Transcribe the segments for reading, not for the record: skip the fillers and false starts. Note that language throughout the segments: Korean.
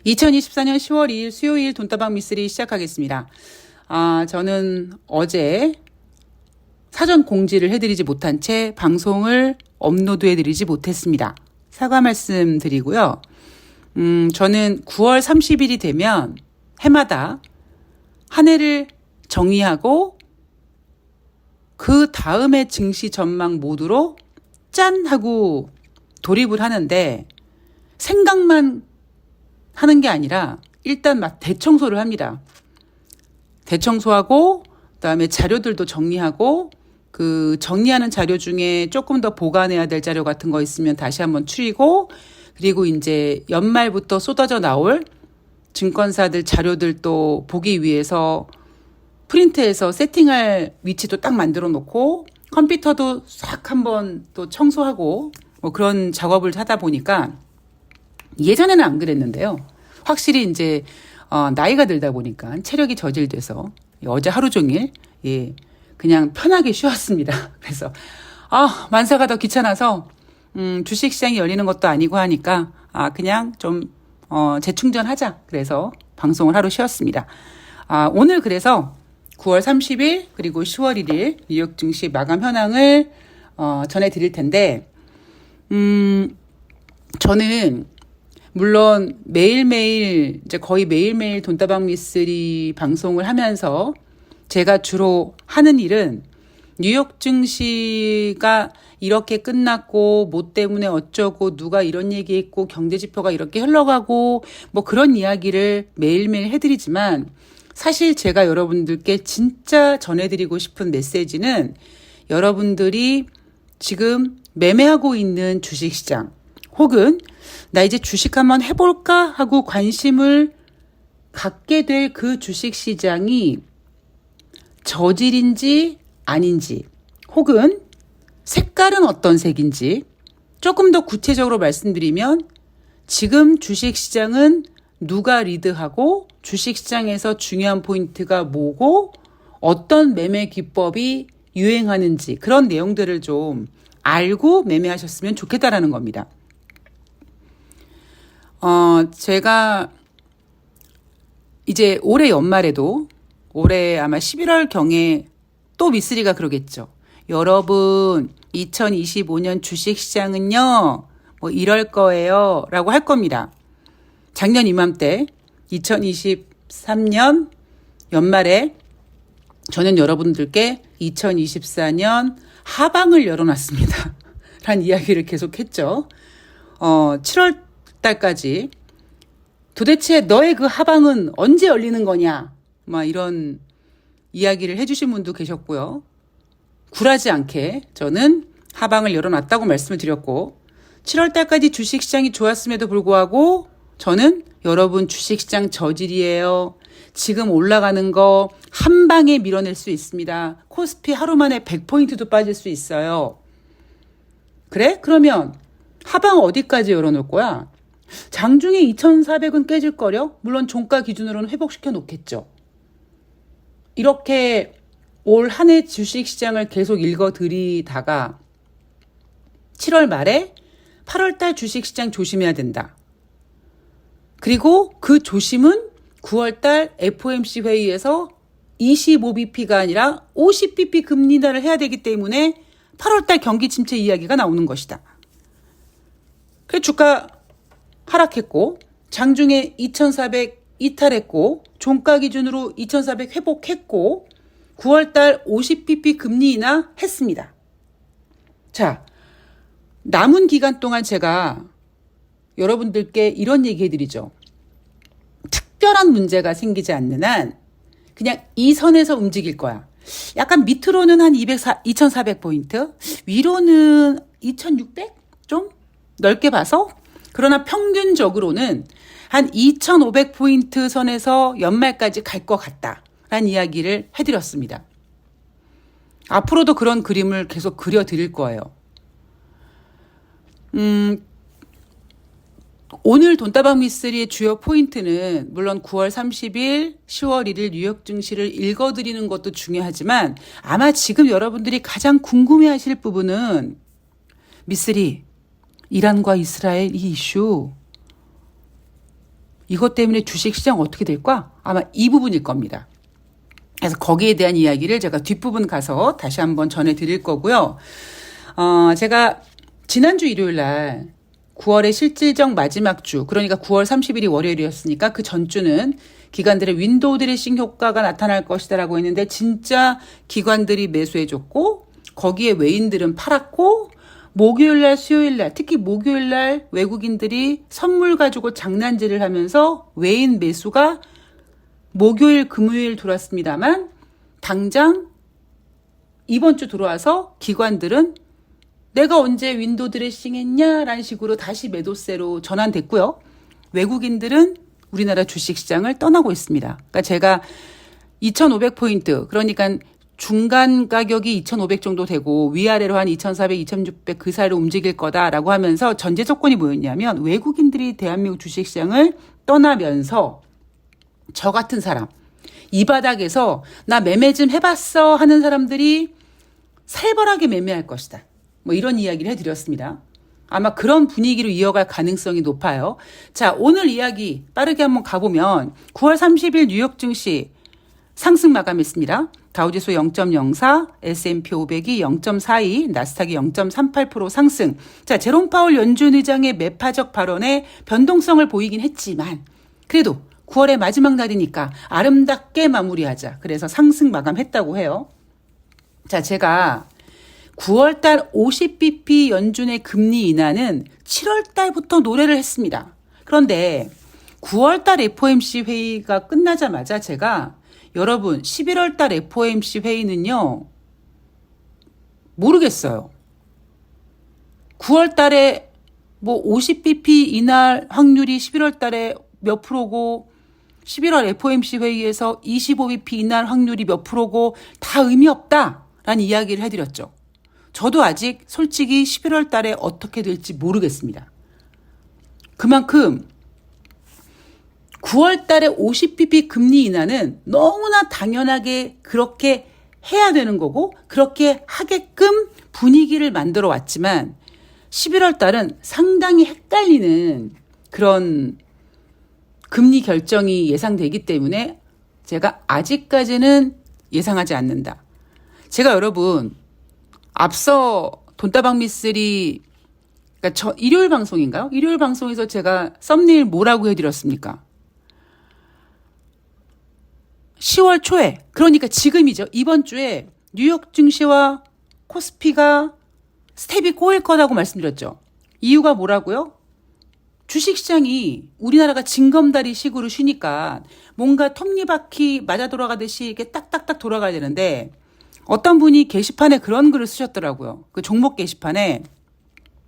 2024년 10월 2일 수요일 돈다방 미쓰리 시작하겠습니다. 저는 어제 사전 공지를 해드리지 못한 채 방송을 업로드해드리지 못했습니다. 사과 말씀 드리고요. 저는 9월 30일이 되면 해마다 한 해를 정의하고 그 다음에 증시 전망 모드로 짠 하고 돌입을 하는데 생각만 하는 게 아니라 일단 막 대청소를 합니다. 대청소하고 그다음에 자료들도 정리하고 그 정리하는 자료 중에 조금 더 보관해야 될 자료 같은 거 있으면 다시 한번 추리고, 그리고 이제 연말부터 쏟아져 나올 증권사들 자료들도 보기 위해서 프린트해서 세팅할 위치도 딱 만들어 놓고 컴퓨터도 싹 한번 또 청소하고 뭐 그런 작업을 하다 보니까 예전에는 안 그랬는데요. 확실히 이제 나이가 들다 보니까 체력이 저질돼서 어제 하루 종일 그냥 편하게 쉬었습니다. 그래서 만사가 더 귀찮아서 주식시장이 열리는 것도 아니고 하니까 그냥 좀 재충전하자. 그래서 방송을 하루 쉬었습니다. 오늘 그래서 9월 30일 그리고 10월 1일 뉴욕 증시 마감 현황을 전해드릴 텐데, 저는 물론 매일매일 이제 거의 매일매일 돈다방 미쓰리 방송을 하면서 제가 주로 하는 일은 뉴욕 증시가 이렇게 끝났고 뭐 때문에 어쩌고 누가 이런 얘기했고 경제지표가 이렇게 흘러가고 뭐 그런 이야기를 매일매일 해드리지만, 사실 제가 여러분들께 진짜 전해드리고 싶은 메시지는 여러분들이 지금 매매하고 있는 주식시장, 혹은 나 이제 주식 한번 해볼까 하고 관심을 갖게 될 그 주식시장이 저질인지 아닌지, 혹은 색깔은 어떤 색인지 조금 더 구체적으로 말씀드리면, 지금 주식시장은 누가 리드하고 주식시장에서 중요한 포인트가 뭐고 어떤 매매 기법이 유행하는지 그런 내용들을 좀 알고 매매하셨으면 좋겠다라는 겁니다. 제가 이제 올해 연말에도 올해 아마 11월 경에 또 미쓰리가 그러겠죠. 여러분 2025년 주식시장은요 뭐 이럴 거예요 라고 할 겁니다. 작년 이맘때 2023년 연말에 저는 여러분들께 2024년 하방을 열어놨습니다 라는 이야기를 계속했죠. 7월 달까지 도대체 너의 그 하방은 언제 열리는 거냐 막 이런 이야기를 해주신 분도 계셨고요. 굴하지 않게 저는 하방을 열어놨다고 말씀을 드렸고, 7월 달까지 주식시장이 좋았음에도 불구하고 저는 여러분 주식시장 저질이에요. 지금 올라가는 거 한 방에 밀어낼 수 있습니다. 코스피 하루 만에 100포인트도 빠질 수 있어요. 그래? 그러면 하방 어디까지 열어놓을 거야? 장중에 2,400은 깨질 거려? 물론 종가 기준으로는 회복시켜 놓겠죠. 이렇게 올 한 해 주식시장을 계속 읽어드리다가 7월 말에 8월 달 주식시장 조심해야 된다. 그리고 그 조심은 9월 달 FOMC 회의에서 25bp가 아니라 50bp 금리 인하를 해야 되기 때문에 8월 달 경기 침체 이야기가 나오는 것이다. 그래서 주가 하락했고 장중에 2,400 이탈했고 종가 기준으로 2,400 회복했고 9월 달 50bp 금리 인하 했습니다. 자, 남은 기간 동안 제가 여러분들께 이런 얘기 해드리죠. 특별한 문제가 생기지 않는 한 그냥 이 선에서 움직일 거야. 약간 밑으로는 한 2,400포인트, 위로는 2,600? 좀 넓게 봐서, 그러나 평균적으로는 한 2,500포인트 선에서 연말까지 갈 것 같다라는 이야기를 해드렸습니다. 앞으로도 그런 그림을 계속 그려드릴 거예요. 오늘 돈다방 미쓰리의 주요 포인트는 물론 9월 30일, 10월 1일 뉴욕 증시를 읽어드리는 것도 중요하지만, 아마 지금 여러분들이 가장 궁금해하실 부분은 미쓰리, 이란과 이스라엘 이 이슈 이것 때문에 주식시장 어떻게 될까? 아마 이 부분일 겁니다. 그래서 거기에 대한 이야기를 제가 뒷부분 가서 다시 한번 전해드릴 거고요. 제가 지난주 일요일 날 9월의 실질적 마지막 주, 그러니까 9월 30일이 월요일이었으니까 그 전주는 기관들의 윈도우 드레싱 효과가 나타날 것이다라고 했는데 진짜 기관들이 매수해줬고 거기에 외인들은 팔았고 목요일날 수요일날 특히 목요일날 외국인들이 선물 가지고 장난질을 하면서 외인 매수가 목요일 금요일 들어왔습니다만 당장 이번 주 들어와서 기관들은 내가 언제 윈도우 드레싱 했냐라는 식으로 다시 매도세로 전환됐고요. 외국인들은 우리나라 주식시장을 떠나고 있습니다. 그러니까 제가 2,500포인트 그러니까 중간 가격이 2,500 정도 되고 위아래로 한 2,400, 2,600 그 사이로 움직일 거다라고 하면서 전제 조건이 뭐였냐면 외국인들이 대한민국 주식시장을 떠나면서 저 같은 사람 이 바닥에서 나 매매 좀 해봤어 하는 사람들이 살벌하게 매매할 것이다. 뭐 이런 이야기를 해드렸습니다. 아마 그런 분위기로 이어갈 가능성이 높아요. 자, 오늘 이야기 빠르게 한번 가보면 9월 30일 뉴욕 증시 상승 마감했습니다. 다우지수 0.04, S&P 500이 0.42, 나스닥이 0.38% 상승. 자, 제롬 파월 연준 의장의 매파적 발언에 변동성을 보이긴 했지만 그래도 9월의 마지막 날이니까 아름답게 마무리하자. 그래서 상승 마감했다고 해요. 자, 제가 9월달 50bp 연준의 금리 인하는 7월달부터 노래를 했습니다. 그런데 9월달 FOMC 회의가 끝나자마자 제가 여러분 11월달 FOMC 회의는요 모르겠어요. 9월달에 뭐 50bp 인하 확률이 11월달에 몇 프로고 11월 FOMC 회의에서 25bp 인하 확률이 몇 프로고 다 의미 없다라는 이야기를 해드렸죠. 저도 아직 솔직히 11월 달에 어떻게 될지 모르겠습니다. 그만큼 9월 달에 50bp 금리 인하는 너무나 당연하게 그렇게 해야 되는 거고 그렇게 하게끔 분위기를 만들어 왔지만 11월 달은 상당히 헷갈리는 그런 금리 결정이 예상되기 때문에 제가 아직까지는 예상하지 않는다. 제가 여러분 앞서 돈다방 미쓰리 그러니까 일요일 방송인가요? 일요일 방송에서 제가 썸네일 뭐라고 해드렸습니까? 10월 초에 그러니까 지금이죠. 이번 주에 뉴욕 증시와 코스피가 스텝이 꼬일 거라고 말씀드렸죠. 이유가 뭐라고요? 주식시장이 우리나라가 징검다리 식으로 쉬니까 뭔가 톱니바퀴 맞아 돌아가듯이 이렇게 딱딱딱 돌아가야 되는데 어떤 분이 게시판에 그런 글을 쓰셨더라고요. 그 종목 게시판에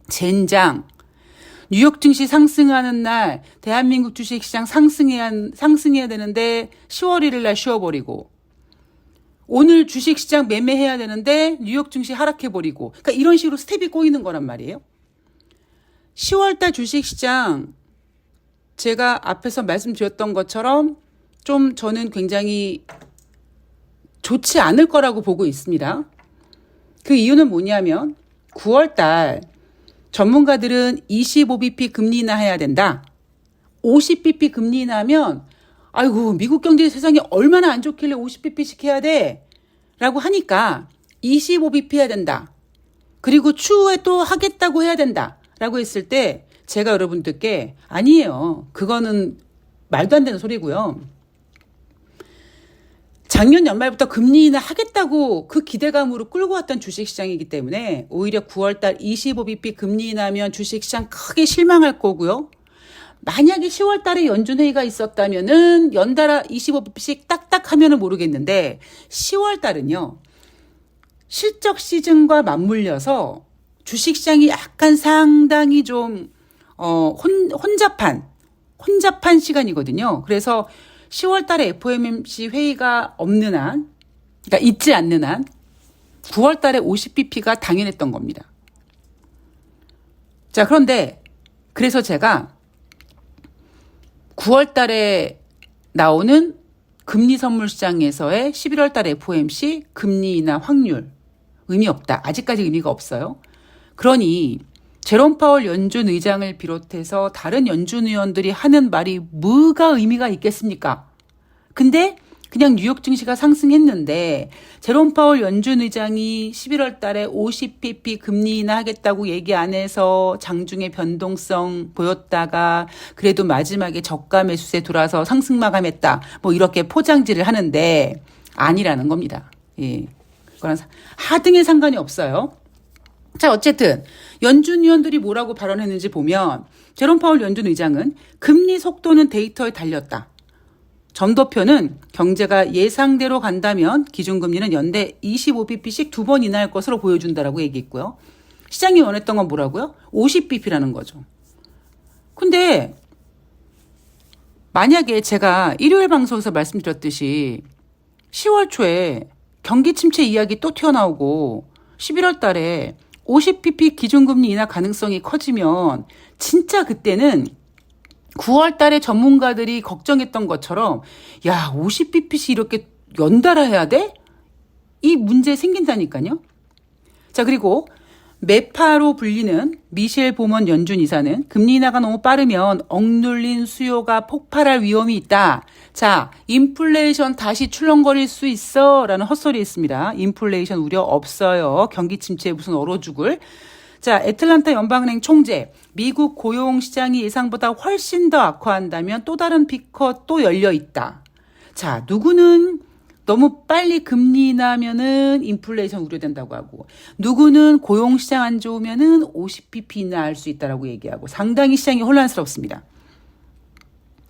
젠장 뉴욕 증시 상승하는 날 대한민국 주식시장 상승해야 되는데 10월 1일 날 쉬어버리고 오늘 주식시장 매매해야 되는데 뉴욕 증시 하락해버리고 그러니까 이런 식으로 스텝이 꼬이는 거란 말이에요. 10월 달 주식시장 제가 앞에서 말씀드렸던 것처럼 좀 저는 굉장히 좋지 않을 거라고 보고 있습니다. 그 이유는 뭐냐면 9월 달 전문가들은 25bp 금리 인하해야 된다. 50bp 금리 인하하면 아이고 미국 경제 세상에 얼마나 안 좋길래 50bp씩 해야 돼? 라고 하니까 25bp 해야 된다. 그리고 추후에 또 하겠다고 해야 된다. 라고 했을 때 제가 여러분들께 아니에요. 그거는 말도 안 되는 소리고요. 작년 연말부터 금리 인하 하겠다고 그 기대감으로 끌고 왔던 주식시장이기 때문에 오히려 9월달 25bp 금리 인하면 주식시장 크게 실망할 거고요. 만약에 10월달에 연준회의가 있었다면은 연달아 25bp씩 딱딱 하면은 모르겠는데 10월달은요. 실적 시즌과 맞물려서 주식시장이 약간 상당히 좀 혼잡한 시간이거든요. 그래서 10월 달에 FOMC 회의가 없는 한, 그러니까 있지 않는 한 9월 달에 50bp가 당연했던 겁니다. 자, 그런데 그래서 제가 9월 달에 나오는 금리 선물 시장에서의 11월 달 FOMC 금리 인하 확률 의미 없다. 아직까지 의미가 없어요. 그러니 제롬 파월 연준 의장을 비롯해서 다른 연준 의원들이 하는 말이 뭐가 의미가 있겠습니까? 근데 그냥 뉴욕 증시가 상승했는데 제롬 파월 연준 의장이 11월 달에 50pp 금리 인하하겠다고 얘기 안 해서 장중에 변동성 보였다가 그래도 마지막에 저가 매수세 돌아서 상승 마감했다. 뭐 이렇게 포장지를 하는데 아니라는 겁니다. 예. 그거랑 하등에 상관이 없어요. 자, 어쨌든 연준 위원들이 뭐라고 발언했는지 보면 제롬 파월 연준 의장은 금리 속도는 데이터에 달렸다. 점도표는 경제가 예상대로 간다면 기준금리는 연대 25bp씩 2번 인하할 것으로 보여준다라고 얘기했고요. 시장이 원했던 건 뭐라고요? 50bp라는 거죠. 근데 만약에 제가 일요일 방송에서 말씀드렸듯이 10월 초에 경기 침체 이야기 또 튀어나오고 11월 달에 50bp 기준금리 인하 가능성이 커지면 진짜 그때는 9월 달에 전문가들이 걱정했던 것처럼 야 50bp씩 이렇게 연달아 해야 돼? 이 문제 생긴다니까요. 자, 그리고 매파로 불리는 미셸 보먼 연준 이사는 금리 인하가 너무 빠르면 억눌린 수요가 폭발할 위험이 있다. 자, 인플레이션 다시 출렁거릴 수 있어 라는 헛소리 했습니다. 인플레이션 우려 없어요. 경기 침체에 무슨 얼어 죽을. 자, 애틀란타 연방은행 총재, 미국 고용시장이 예상보다 훨씬 더 악화한다면 또 다른 피커 또 열려 있다. 자, 누구는 너무 빨리 금리 인하하면은 인플레이션 우려된다고 하고, 누구는 고용시장 안 좋으면은 50bp 인하할 수 있다라고 얘기하고, 상당히 시장이 혼란스럽습니다.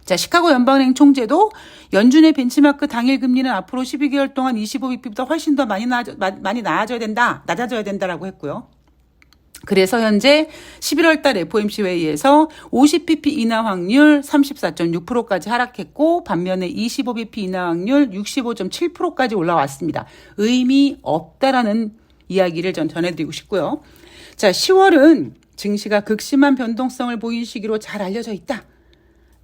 자, 시카고 연방은행 총재도 연준의 벤치마크 당일 금리는 앞으로 12개월 동안 25bp보다 훨씬 더 많이 낮아져야 된다라고 했고요. 그래서 현재 11월 달 FOMC 회의에서 50bp 인하 확률 34.6%까지 하락했고 반면에 25bp 인하 확률 65.7%까지 올라왔습니다. 의미 없다라는 이야기를 전 전해드리고 싶고요. 자, 10월은 증시가 극심한 변동성을 보인 시기로 잘 알려져 있다.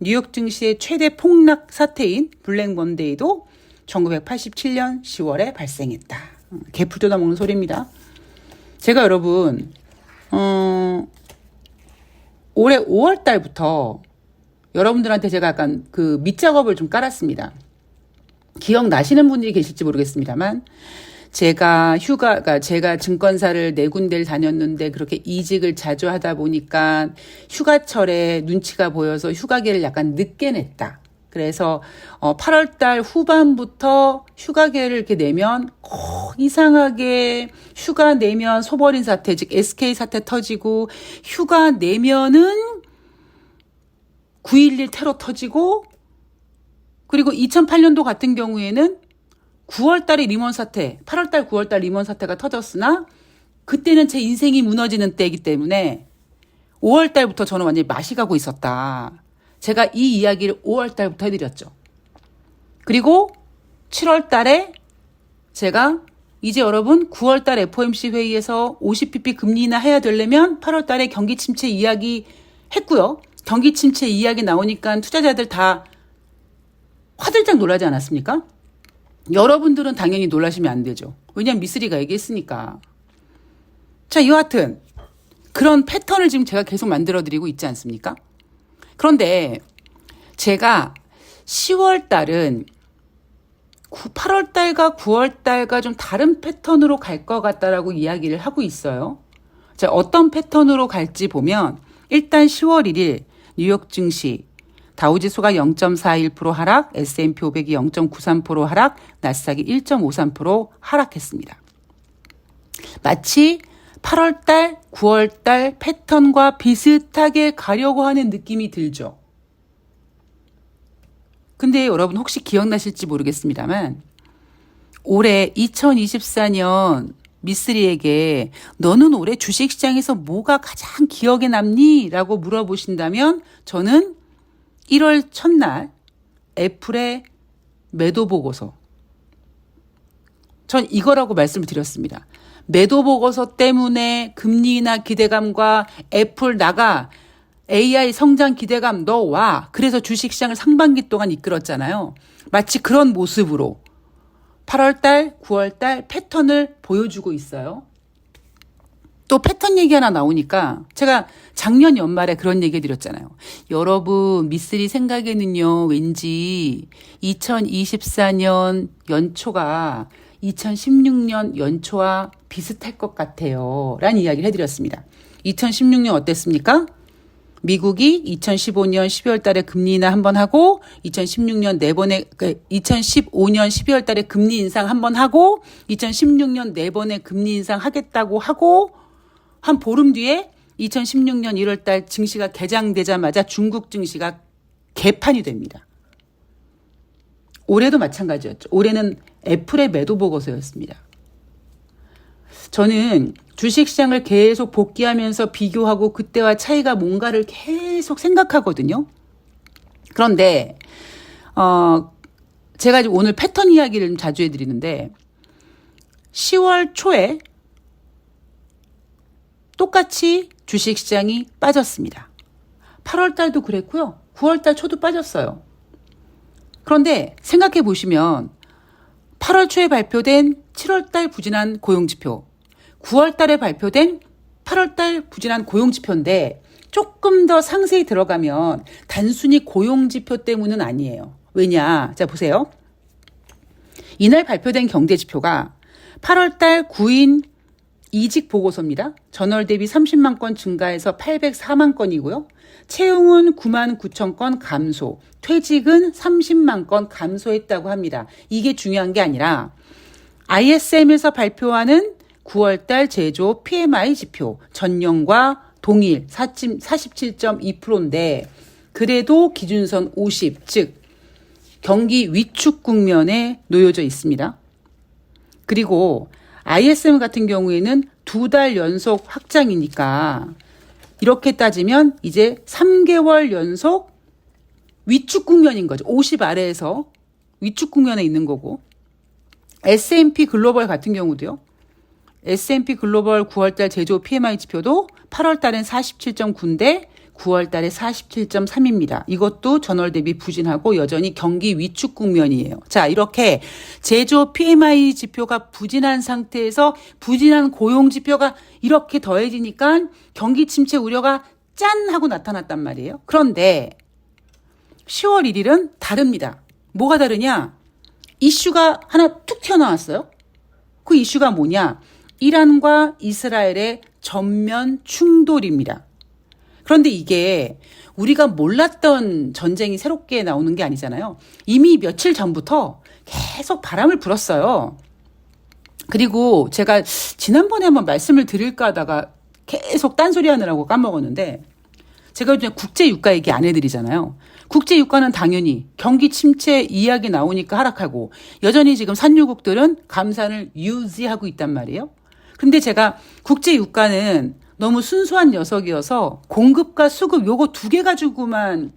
뉴욕 증시의 최대 폭락 사태인 블랙 먼데이도 1987년 10월에 발생했다. 개풀 뜯어먹는 소리입니다. 제가 여러분 올해 5월 달부터 여러분들한테 제가 약간 그 밑작업을 좀 깔았습니다. 기억나시는 분들이 계실지 모르겠습니다만 제가 제가 증권사를 4군데를 다녔는데 그렇게 이직을 자주 하다 보니까 휴가철에 눈치가 보여서 휴가계를 약간 늦게 냈다. 그래서 8월 달 후반부터 휴가계를 이렇게 내면 이상하게 휴가 내면 소버린 사태, 즉 SK 사태 터지고 휴가 내면은 9.11 테러 터지고 그리고 2008년도 같은 경우에는 9월 달에 리먼 사태, 8월 달, 9월 달 리먼 사태가 터졌으나 그때는 제 인생이 무너지는 때이기 때문에 5월 달부터 저는 완전히 맛이 가고 있었다. 제가 이 이야기를 5월 달부터 해드렸죠. 그리고 7월 달에 제가 이제 여러분 9월 달 FOMC 회의에서 50bp 금리 인하 해야 되려면 8월 달에 경기 침체 이야기 했고요. 경기 침체 이야기 나오니까 투자자들 다 화들짝 놀라지 않았습니까? 여러분들은 당연히 놀라시면 안 되죠. 왜냐하면 미쓰리가 얘기했으니까. 자, 여하튼 그런 패턴을 지금 제가 계속 만들어드리고 있지 않습니까? 그런데 제가 10월 달은 8월 달과 9월 달과 좀 다른 패턴으로 갈 것 같다라고 이야기를 하고 있어요. 자, 어떤 패턴으로 갈지 보면 일단 10월 1일 뉴욕 증시 다우지수가 0.41% 하락, S&P 500이 0.93% 하락, 나스닥이 1.53% 하락했습니다. 마치 8월 달, 9월 달 패턴과 비슷하게 가려고 하는 느낌이 들죠. 근데 여러분 혹시 기억나실지 모르겠습니다만 올해 2024년 미쓰리에게 너는 올해 주식시장에서 뭐가 가장 기억에 남니? 라고 물어보신다면 저는 1월 첫날 애플의 매도 보고서 전 이거라고 말씀을 드렸습니다. 매도 보고서 때문에 금리 인하 기대감과 애플 나가 AI 성장 기대감 너 와. 그래서 주식시장을 상반기 동안 이끌었잖아요. 마치 그런 모습으로 8월 달, 9월 달 패턴을 보여주고 있어요. 또 패턴 얘기 하나 나오니까 제가 작년 연말에 그런 얘기 드렸잖아요. 여러분 미쓰리 생각에는요 왠지 2024년 연초가 2016년 연초와 비슷할 것 같아요 라는 이야기를 해드렸습니다. 2016년 어땠습니까? 미국이 2015년 12월 달에 금리 인하 한 번 하고 2015년 12월 달에 금리 인상 한 번 하고 2016년 4번의 금리 인상 하겠다고 하고 한 보름 뒤에 2016년 1월 달 증시가 개장되자마자 중국 증시가 개판이 됩니다. 올해도 마찬가지였죠. 올해는 애플의 매도 보고서였습니다. 저는 주식시장을 계속 복귀하면서 비교하고 그때와 차이가 뭔가를 계속 생각하거든요. 그런데 제가 오늘 패턴 이야기를 좀 자주 해드리는데 10월 초에 똑같이 주식시장이 빠졌습니다. 8월 달도 그랬고요. 9월 달 초도 빠졌어요. 그런데 생각해 보시면 8월 초에 발표된 7월 달 부진한 고용지표, 9월 달에 발표된 8월 달 부진한 고용지표인데 조금 더 상세히 들어가면 단순히 고용지표 때문은 아니에요. 왜냐? 자, 보세요. 이날 발표된 경제지표가 8월 달 구인 이직 보고서입니다. 전월 대비 30만 건 증가해서 804만 건이고요. 채용은 9만 9천 건 감소, 퇴직은 30만 건 감소했다고 합니다. 이게 중요한 게 아니라 ISM에서 발표하는 9월 달 제조 PMI 지표 전년과 동일 47.2%인데 그래도 기준선 50, 즉 경기 위축 국면에 놓여져 있습니다. 그리고 ISM 같은 경우에는 2달 연속 확장이니까 이렇게 따지면 이제 3개월 연속 위축 국면인 거죠. 50 아래에서 위축 국면에 있는 거고 S&P 글로벌 같은 경우도요. S&P 글로벌 9월달 제조 PMI 지표도 8월달엔 47.9인데 9월달에 47.3입니다. 이것도 전월 대비 부진하고 여전히 경기 위축 국면이에요. 자, 이렇게 제조 PMI 지표가 부진한 상태에서 부진한 고용 지표가 이렇게 더해지니까 경기 침체 우려가 짠 하고 나타났단 말이에요. 그런데 10월 1일은 다릅니다. 뭐가 다르냐? 이슈가 하나 툭 튀어나왔어요. 그 이슈가 뭐냐? 이란과 이스라엘의 전면 충돌입니다. 그런데 이게 우리가 몰랐던 전쟁이 새롭게 나오는 게 아니잖아요. 이미 며칠 전부터 계속 바람을 불었어요. 그리고 제가 지난번에 한번 말씀을 드릴까 하다가 계속 딴소리 하느라고 까먹었는데 제가 요즘 국제 유가 얘기 안 해드리잖아요. 국제 유가는 당연히 경기 침체 이야기 나오니까 하락하고 여전히 지금 산유국들은 감산을 유지하고 있단 말이에요. 근데 제가 국제 유가는 너무 순수한 녀석이어서 공급과 수급 요거 두 개 가지고만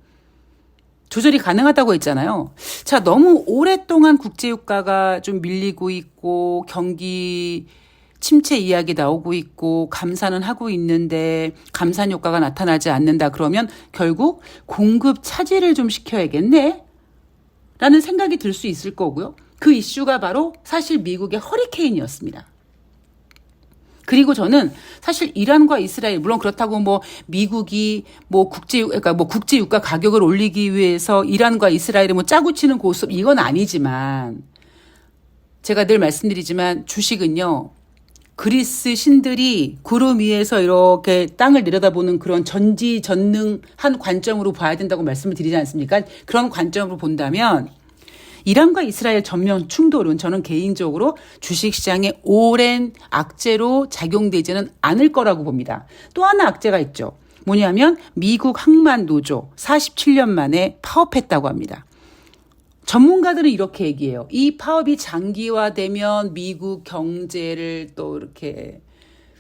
조절이 가능하다고 했잖아요. 자, 너무 오랫동안 국제유가가 좀 밀리고 있고 경기 침체 이야기 나오고 있고 감산은 하고 있는데 감산 효과가 나타나지 않는다 그러면 결국 공급 차질을 좀 시켜야겠네? 라는 생각이 들 수 있을 거고요. 그 이슈가 바로 사실 미국의 허리케인이었습니다. 그리고 저는 사실 이란과 이스라엘, 물론 그렇다고 미국이 국제 유가 가격을 올리기 위해서 이란과 이스라엘을 짜고 치는 고스톱 이건 아니지만 제가 늘 말씀드리지만 주식은요, 그리스 신들이 구름 위에서 이렇게 땅을 내려다보는 그런 전지전능한 관점으로 봐야 된다고 말씀을 드리지 않습니까? 그런 관점으로 본다면 이란과 이스라엘 전면 충돌은 저는 개인적으로 주식시장의 오랜 악재로 작용되지는 않을 거라고 봅니다. 또 하나 악재가 있죠. 뭐냐면 미국 항만 노조 47년 만에 파업했다고 합니다. 전문가들은 이렇게 얘기해요. 이 파업이 장기화되면 미국 경제를 또 이렇게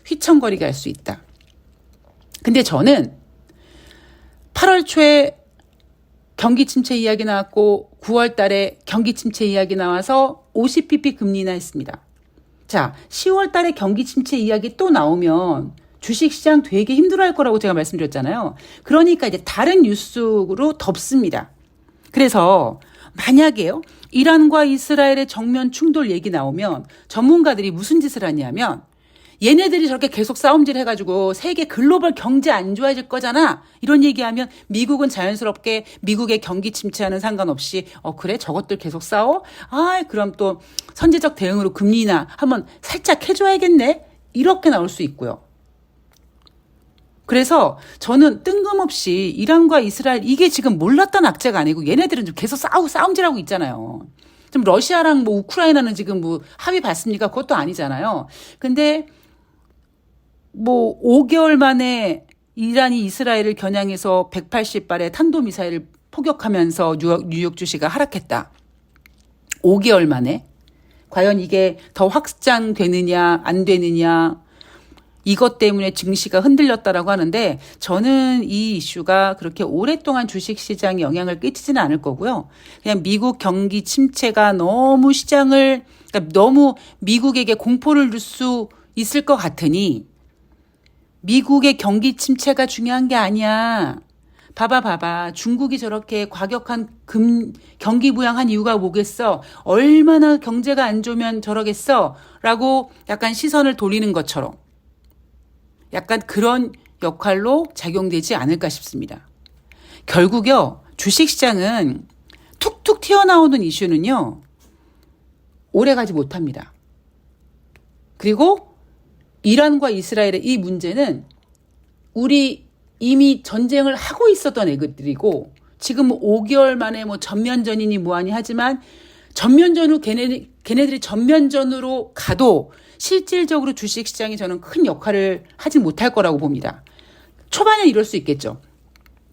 휘청거리게 할 수 있다. 근데 저는 8월 초에 경기 침체 이야기 나왔고 9월 달에 경기 침체 이야기 나와서 50bp 금리 인하했습니다. 자, 10월 달에 경기 침체 이야기 또 나오면 주식시장 되게 힘들어할 거라고 제가 말씀드렸잖아요. 그러니까 이제 다른 뉴스로 덮습니다. 그래서 만약에요, 이란과 이스라엘의 정면 충돌 얘기 나오면 전문가들이 무슨 짓을 하냐면 얘네들이 저렇게 계속 싸움질 해가지고 세계 글로벌 경제 안 좋아질 거잖아. 이런 얘기하면 미국은 자연스럽게 미국의 경기 침체와는 상관없이 그래 저것들 계속 싸워? 그럼 또 선제적 대응으로 금리 인하 한번 살짝 해줘야겠네. 이렇게 나올 수 있고요. 그래서 저는 뜬금없이 이란과 이스라엘 이게 지금 몰랐던 악재가 아니고 얘네들은 좀 계속 싸움질하고 있잖아요. 좀 러시아랑 뭐 우크라이나는 지금 뭐 합의 봤습니까? 그것도 아니잖아요. 근데 뭐 5개월 만에 이란이 이스라엘을 겨냥해서 180발의 탄도미사일을 포격하면서 뉴욕 주시가 하락했다. 5개월 만에. 과연 이게 더 확장되느냐 안 되느냐 이것 때문에 증시가 흔들렸다라고 하는데 저는 이 이슈가 그렇게 오랫동안 주식시장에 영향을 끼치지는 않을 거고요. 그냥 미국 경기 침체가 너무 그러니까 너무 미국에게 공포를 줄 수 있을 것 같으니 미국의 경기 침체가 중요한 게 아니야. 봐봐. 중국이 저렇게 과격한 경기 부양한 이유가 뭐겠어? 얼마나 경제가 안 좋으면 저러겠어? 라고 약간 시선을 돌리는 것처럼. 약간 그런 역할로 작용되지 않을까 싶습니다. 결국요, 주식시장은 툭툭 튀어나오는 이슈는요, 오래가지 못합니다. 그리고 이란과 이스라엘의 이 문제는 우리 이미 전쟁을 하고 있었던 애들이고 지금 5개월 만에 뭐 전면전이니 뭐하니 하지만 전면전으로 걔네들이 전면전으로 가도 실질적으로 주식시장이 저는 큰 역할을 하지 못할 거라고 봅니다. 초반에 이럴 수 있겠죠.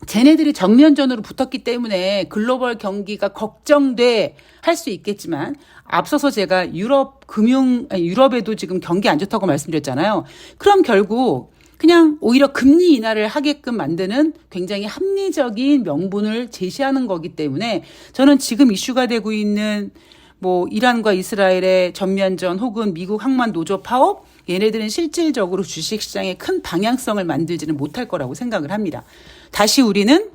쟤네들이 정면전으로 붙었기 때문에 글로벌 경기가 걱정돼 할 수 있겠지만 앞서서 제가 유럽에도 지금 경기 안 좋다고 말씀드렸잖아요. 그럼 결국 그냥 오히려 금리 인하를 하게끔 만드는 굉장히 합리적인 명분을 제시하는 거기 때문에 저는 지금 이슈가 되고 있는 뭐 이란과 이스라엘의 전면전 혹은 미국 항만 노조 파업 얘네들은 실질적으로 주식시장에 큰 방향성을 만들지는 못할 거라고 생각을 합니다. 다시 우리는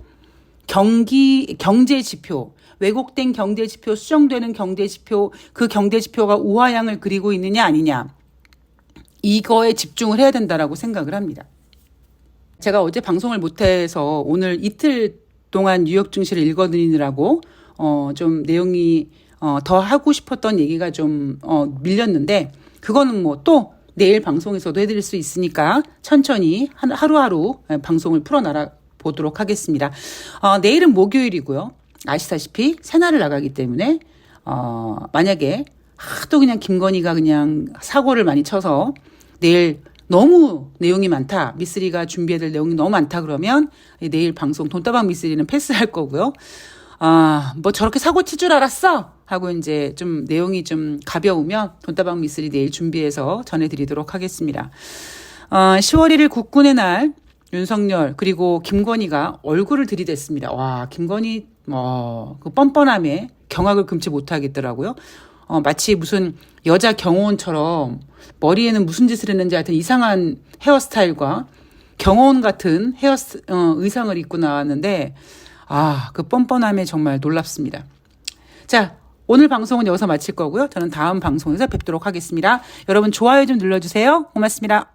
경제 지표, 왜곡된 경제 지표, 수정되는 경제 지표, 그 경제 지표가 우하향을 그리고 있느냐 아니냐 이거에 집중을 해야 된다라고 생각을 합니다. 제가 어제 방송을 못해서 오늘 이틀 동안 뉴욕 증시를 읽어드리느라고 좀 내용이 더 하고 싶었던 얘기가 좀 밀렸는데 그거는 뭐 또 내일 방송에서도 해드릴 수 있으니까 천천히 하루하루 방송을 풀어나가 보도록 하겠습니다. 내일은 목요일이고요. 아시다시피 새날을 나가기 때문에 만약에 하도 그냥 김건희가 그냥 사고를 많이 쳐서 내일 너무 내용이 많다. 미쓰리가 준비해야 될 내용이 너무 많다 그러면 내일 방송 돈다방 미쓰리는 패스할 거고요. 뭐 저렇게 사고 칠 줄 알았어? 하고 이제 좀 내용이 좀 가벼우면 돈다방 미쓰리 내일 준비해서 전해드리도록 하겠습니다. 10월 1일 국군의 날 윤석열 그리고 김건희가 얼굴을 들이댔습니다. 와, 김건희 그 뻔뻔함에 경악을 금치 못하겠더라고요. 마치 무슨 여자 경호원처럼 머리에는 무슨 짓을 했는지 하여튼 이상한 헤어스타일과 경호원 같은 의상을 입고 나왔는데 그 뻔뻔함에 정말 놀랍습니다. 자, 오늘 방송은 여기서 마칠 거고요. 저는 다음 방송에서 뵙도록 하겠습니다. 여러분 좋아요 좀 눌러주세요. 고맙습니다.